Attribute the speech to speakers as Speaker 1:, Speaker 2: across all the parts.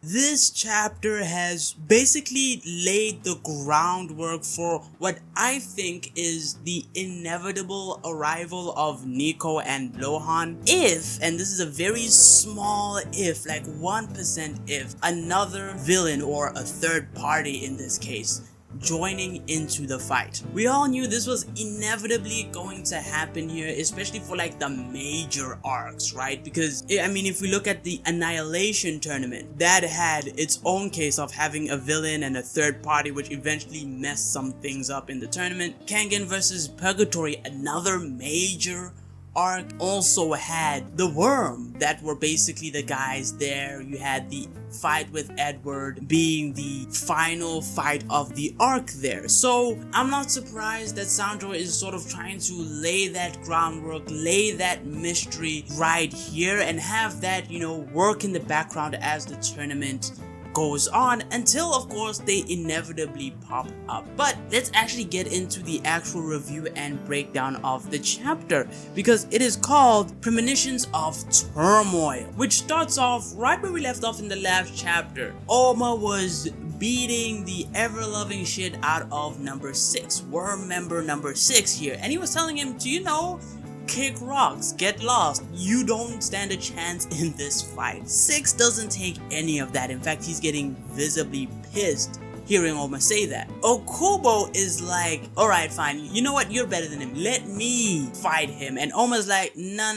Speaker 1: This chapter has basically laid the groundwork for what I think is the inevitable arrival of Nico and Lohan if, and this is a very small if, like 1% if, another villain or a third party in this case joining into the fight. We all knew this was inevitably going to happen here, especially for like the major arcs, right? Because I mean, if we look at the Annihilation tournament, that had its own case of having a villain and a third party, which eventually messed some things up in the tournament. Kengan versus Purgatory, another major arc, also had the Worm that were basically the guys there. You had the fight with Edward being the final fight of the arc there. So I'm not surprised that Sandro is sort of trying to lay that groundwork, lay that mystery right here, and have that, you know, work in the background as the tournament goes on until of course they inevitably pop up. But let's actually get into the actual review and breakdown of the chapter, because it is called Premonitions of Turmoil, which starts off right where we left off in the last chapter. Oma was beating the ever-loving shit out of number 6, Worm member number 6 here, and he was telling him to, you know, kick rocks, get lost, you don't stand a chance in this fight. 6 doesn't take any of that. In fact, he's getting visibly pissed hearing Oma say that. Okubo is like, alright fine, you know what, you're better than him, let me fight him. And Oma's like, nah,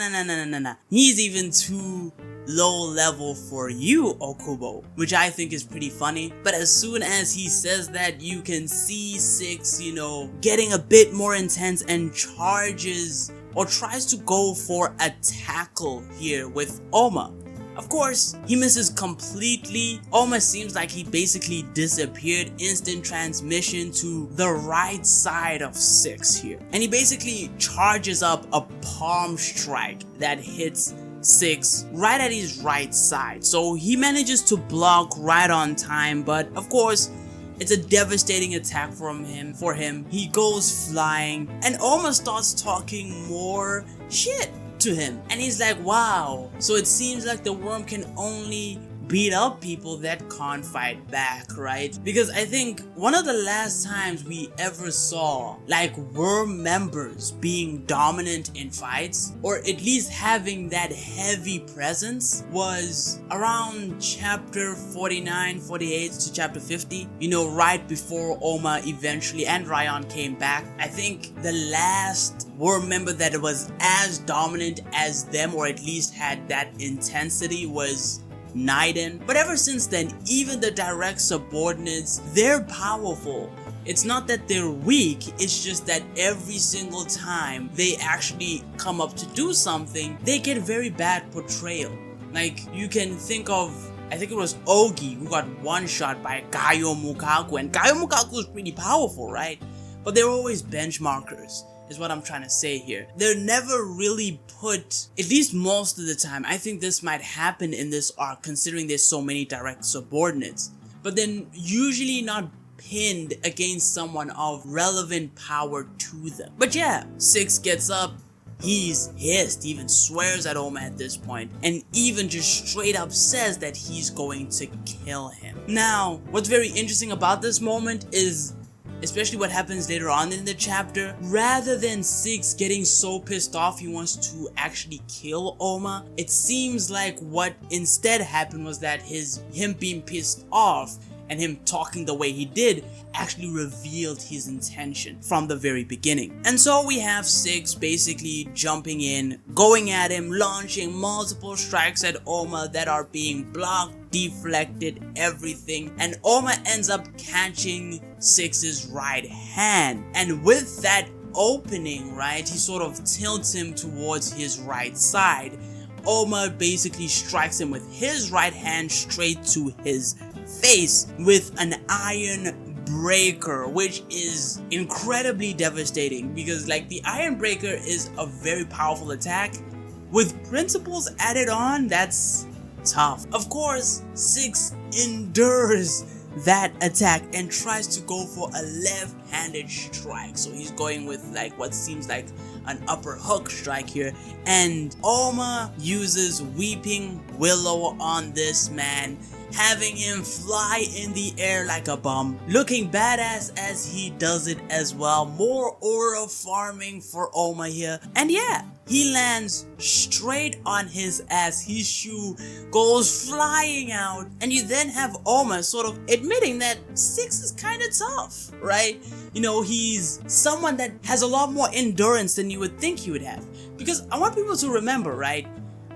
Speaker 1: he's even too low level for you, Okubo, which I think is pretty funny. But as soon as he says that, you can see 6, you know, getting a bit more intense and charges or tries to go for a tackle here with Oma. Of course, he misses completely. Oma seems like he basically disappeared, instant transmission to the right side of 6 here. And he basically charges up a palm strike that hits 6 right at his right side. So he manages to block right on time, but of course, it's a devastating attack for him. He goes flying, and Oma starts talking more shit to him. And he's like, wow, so it seems like the Worm can only beat up people that can't fight back, right? Because I think one of the last times we ever saw like Worm members being dominant in fights, or at least having that heavy presence, was around chapter 49, 48 to chapter 50, you know, right before Oma eventually and Ryan came back. I think the last Worm member that was as dominant as them, or at least had that intensity, was Naiden. But ever since then, even the direct subordinates, they're powerful. It's not that they're weak, it's just that every single time they actually come up to do something, they get very bad portrayal. Like, you can think of, I think it was Ogi who got one shot by Gaio Mukaku, and Gaio Mukaku is pretty powerful, right? But they're always benchmarkers, is what I'm trying to say here. They're never really put, at least most of the time. I think this might happen in this arc considering there's so many direct subordinates, but then usually not pinned against someone of relevant power to them. But yeah, 6 gets up, he's pissed, even swears at Oma at this point, and even just straight up says that he's going to kill him. Now, what's very interesting about this moment is, especially what happens later on in the chapter, rather than 6 getting so pissed off he wants to actually kill Oma, it seems like what instead happened was that him being pissed off and him talking the way he did actually revealed his intention from the very beginning. And so we have 6 basically jumping in, going at him, launching multiple strikes at Oma that are being blocked, deflected, everything, and Oma ends up catching 6's right hand, and with that opening, right, he sort of tilts him towards his right side. Oma basically strikes him with his right hand straight to his face with an iron breaker, which is incredibly devastating, because like the iron breaker is a very powerful attack. With principles added on, that's tough. Of course, 6 endures that attack and tries to go for a left-handed strike. So he's going with like what seems like an upper hook strike here, and Oma uses Weeping Willow on this man, having him fly in the air like a bum, looking badass as he does it as well. More aura farming for Oma here, and yeah, he lands straight on his ass. His shoe goes flying out, and you then have Oma sort of admitting that 6 is kind of tough, right? You know, he's someone that has a lot more endurance than you would think he would have. Because I want people to remember, right?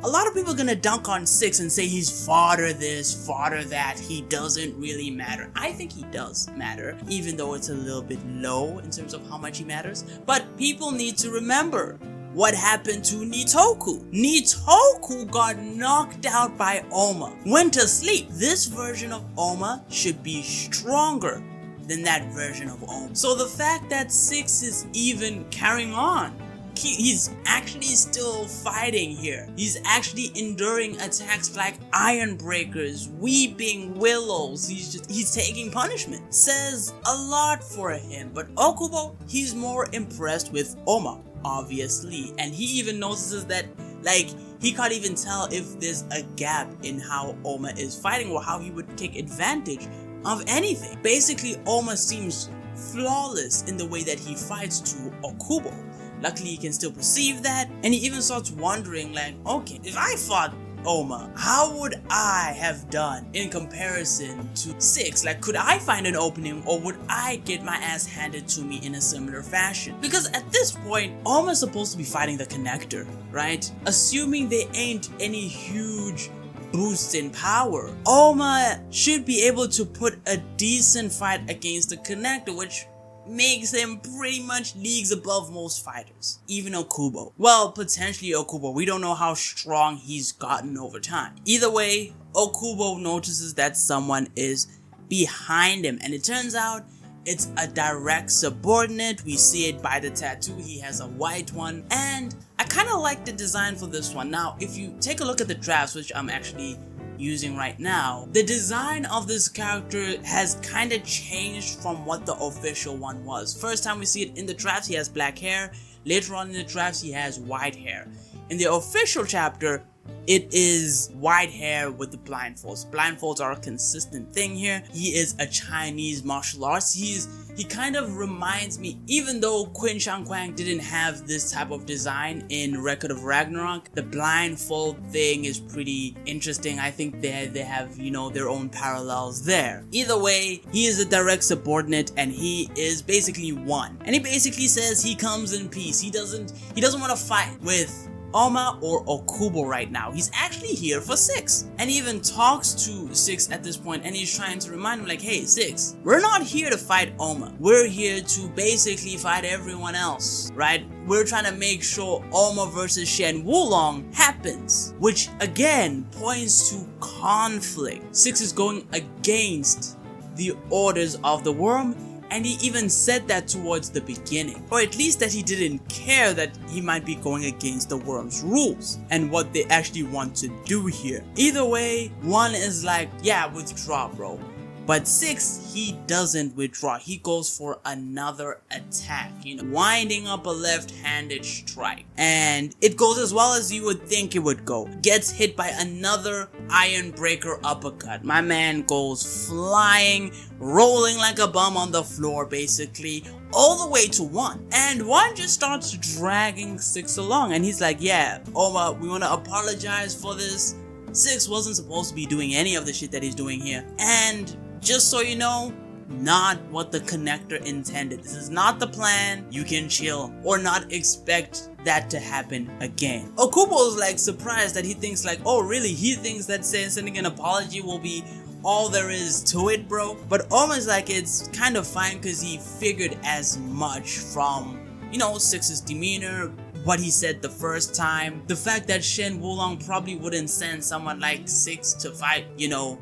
Speaker 1: A lot of people are gonna dunk on 6 and say he's fodder this, fodder that, he doesn't really matter. I think he does matter, even though it's a little bit low in terms of how much he matters. But people need to remember what happened to Nitoku. Nitoku got knocked out by Oma, went to sleep. This version of Oma should be stronger than that version of Oma. So the fact that 6 is even carrying on, he's actually still fighting here. He's actually enduring attacks like Iron Breakers, Weeping Willows. He's taking punishment. Says a lot for him. But Okubo, he's more impressed with Oma, obviously. And he even notices that, like, he can't even tell if there's a gap in how Oma is fighting or how he would take advantage of anything. Basically, Oma seems flawless in the way that he fights to Okubo. Luckily, he can still perceive that, and he even starts wondering, like, okay, if I fought Oma, how would I have done in comparison to 6? Like, could I find an opening, or would I get my ass handed to me in a similar fashion? Because at this point, Oma's supposed to be fighting the connector, right? Assuming there ain't any huge boosts in power, Oma should be able to put a decent fight against the connector, which makes him pretty much leagues above most fighters. Even Okubo. Well, potentially Okubo. We don't know how strong he's gotten over time. Either way, Okubo notices that someone is behind him, and it turns out it's a direct subordinate. We see it by the tattoo. He has a white one, and I kind of like the design for this one. Now, if you take a look at the drafts, which I'm actually using right now, the design of this character has kind of changed from what the official one was. First time we see it in the drafts, he has black hair. Later on in the drafts, he has white hair. In the official chapter, it is white hair with the blindfolds. Blindfolds are a consistent thing here. He is a Chinese martial arts. He kind of reminds me, even though Qin Shang Quang didn't have this type of design in Record of Ragnarok, the blindfold thing is pretty interesting. I think they have, you know, their own parallels there. Either way, he is a direct subordinate, and he is basically one. And he basically says he comes in peace. He doesn't want to fight with Oma or Okubo right now. He's actually here for 6, and he even talks to 6 at this point, and he's trying to remind him, like, hey 6, we're not here to fight Oma, we're here to basically fight everyone else, right? We're trying to make sure Oma versus Shen Wulong happens, which again points to conflict. 6 is going against the orders of the worm, and he even said that towards the beginning. Or at least that he didn't care that he might be going against the worm's rules and what they actually want to do here. Either way, 1 is like, yeah, withdraw, bro. But 6, he doesn't withdraw. He goes for another attack, you know, winding up a left-handed strike. And it goes as well as you would think it would go. Gets hit by another Iron Breaker uppercut. My man goes flying, rolling like a bum on the floor, basically, all the way to 1. And 1 just starts dragging 6 along. And he's like, yeah, Oma, we want to apologize for this. 6 wasn't supposed to be doing any of the shit that he's doing here. And just so you know, not what the connector intended. This is not the plan. You can chill or not expect that to happen again. Okubo is like surprised that he thinks like, oh really? He thinks that sending an apology will be all there is to it, bro. But almost like it's kind of fine because he figured as much from, you know, 6's demeanor, what he said the first time. The fact that Shen Wulong probably wouldn't send someone like 6 to fight,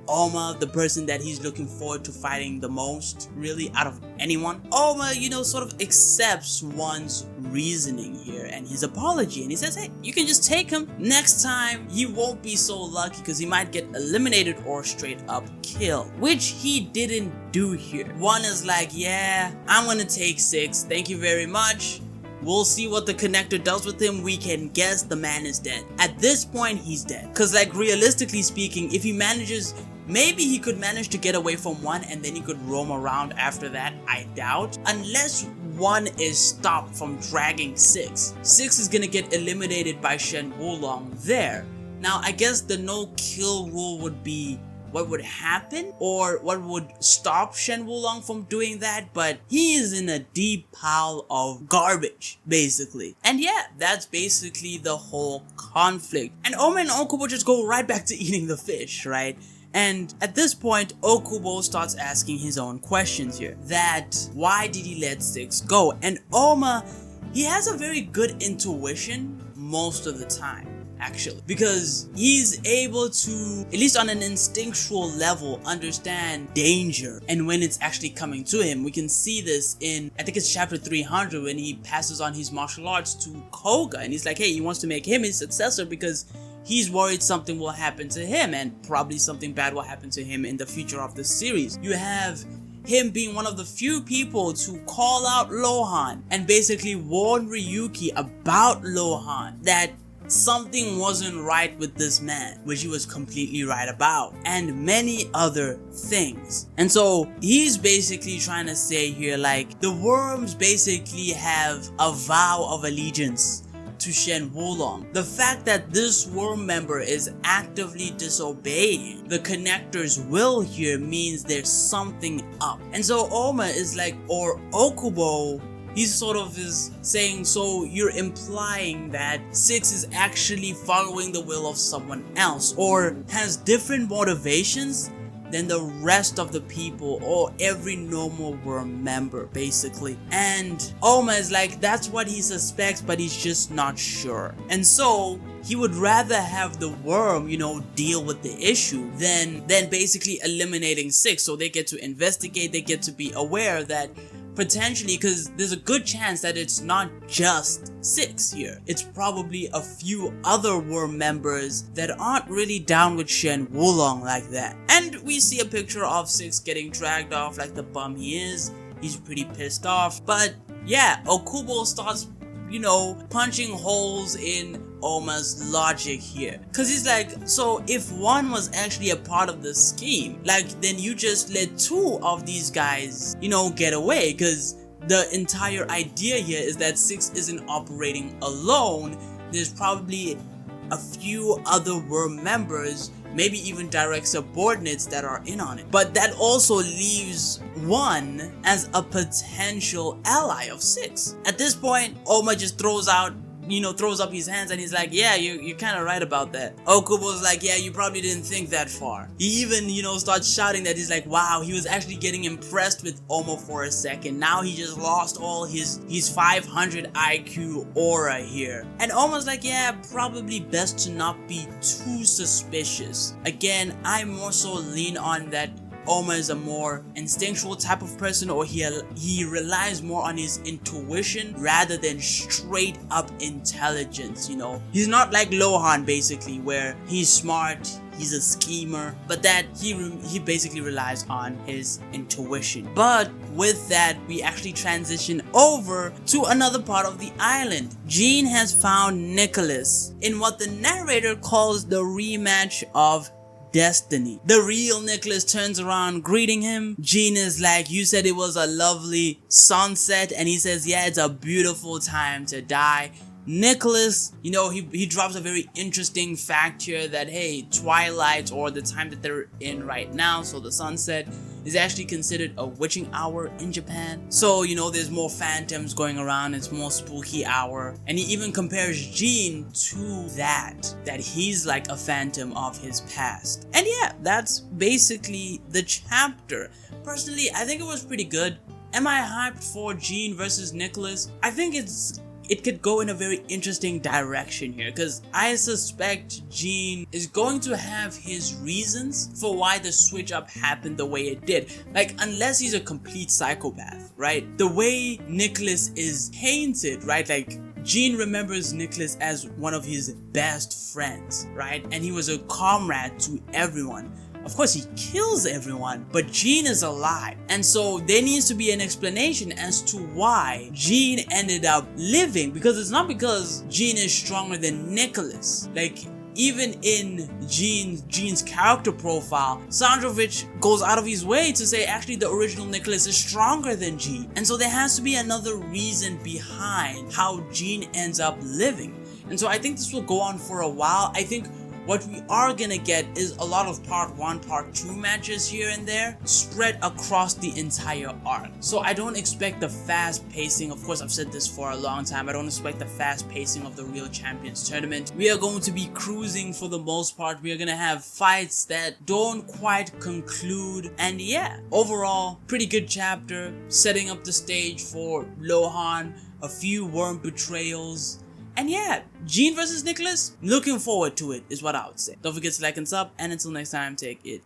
Speaker 1: Oma, the person that he's looking forward to fighting the most, really, out of anyone. Oma, sort of accepts one's reasoning here and his apology, and he says, hey, you can just take him. Next time, he won't be so lucky because he might get eliminated or straight up killed, which he didn't do here. One is like, yeah, I'm gonna take 6, thank you very much. We'll see what the connector does with him. We can guess the man is dead. At this point, he's dead. Because like realistically speaking, if he manages, maybe he could manage to get away from 1 and then he could roam around after that. I doubt. Unless 1 is stopped from dragging 6. 6 is gonna get eliminated by Shen Wulong there. Now, I guess the no kill rule would be what would happen or what would stop Shen Wulong from doing that, but he is in a deep pile of garbage, basically. And yeah, that's basically the whole conflict. And Oma and Okubo just go right back to eating the fish, right? And at this point, Okubo starts asking his own questions here. That, why did he let 6 go? And Oma, he has a very good intuition most of the time, actually, because he's able to, at least on an instinctual level, understand danger and when it's actually coming to him. We can see this in, I think it's chapter 300, when he passes on his martial arts to Koga, and he's like, hey, he wants to make him his successor because he's worried something will happen to him, and probably something bad will happen to him in the future of the series. You have him being one of the few people to call out Lohan and basically warn Ryuki about Lohan, that something wasn't right with this man, which he was completely right about, and many other things. And so he's basically trying to say here, like, the worms basically have a vow of allegiance to Shen Wulong. The fact that this worm member is actively disobeying the connector's will here means there's something up. And so Oma is like, or Okubo, he sort of is saying, so you're implying that 6 is actually following the will of someone else, or has different motivations than the rest of the people or every normal worm member, basically. And Oma is like, that's what he suspects, but he's just not sure. And so he would rather have the worm, deal with the issue than basically eliminating 6. So they get to investigate, they get to be aware that potentially, because there's a good chance that it's not just 6 here. It's probably a few other worm members that aren't really down with Shen Wulong like that. And we see a picture of 6 getting dragged off like the bum he is. He's pretty pissed off. But yeah, Okubo starts, punching holes in Oma's logic here, because he's like, so if 1 was actually a part of the scheme, like, then you just let 2 of these guys, get away, because the entire idea here is that 6 isn't operating alone. There's probably a few other worm members, maybe even direct subordinates that are in on it. But that also leaves 1 as a potential ally of 6. At this point, Oma just throws up his hands and he's like, yeah, you're kind of right about that. Okubo's like, yeah, you probably didn't think that far. He even, starts shouting that he's like, wow, he was actually getting impressed with Oma for a second. Now he just lost all his 500 IQ aura here. And Oma's like, yeah, probably best to not be too suspicious. Again, I more so lean on that Oma is a more instinctual type of person, or he relies more on his intuition rather than straight up intelligence, He's not like Lohan, basically, where he's smart, he's a schemer, but that he basically relies on his intuition. But with that, we actually transition over to another part of the island. Jean has found Nicholas in what the narrator calls the rematch of destiny. The real Nicholas turns around greeting him. Jean is like, you said it was a lovely sunset, and he says, yeah, it's a beautiful time to die. Nicholas, he drops a very interesting fact here that, hey, twilight, or the time that they're in right now, so the sunset, is actually considered a witching hour in Japan. So, there's more phantoms going around, it's more spooky hour. And he even compares Jean to that he's like a phantom of his past. And yeah, that's basically the chapter. Personally, I think it was pretty good. Am I hyped for Jean versus Nicholas? I think it's it could go in a very interesting direction here, because I suspect Gene is going to have his reasons for why the switch up happened the way it did. Like, unless he's a complete psychopath, right? The way Nicholas is painted, right? Like, Gene remembers Nicholas as one of his best friends, right? And he was a comrade to everyone. Of course, he kills everyone, but Gene is alive. And so there needs to be an explanation as to why Gene ended up living, because it's not because Gene is stronger than Nicholas. Like, even in Gene's character profile, Sandrovich goes out of his way to say actually the original Nicholas is stronger than Gene. And so there has to be another reason behind how Gene ends up living. And so I think this will go on for a while. I think what we are gonna get is a lot of part 1, part 2 matches here and there spread across the entire arc. So I don't expect the fast pacing. Of course, I've said this for a long time. I don't expect the fast pacing of the Real Champions Tournament. We are going to be cruising for the most part. We are gonna have fights that don't quite conclude. And yeah, overall, pretty good chapter, setting up the stage for Lohan, a few worm betrayals. And yeah, Gene versus Nicholas, looking forward to it is what I would say. Don't forget to like and sub, and until next time, take it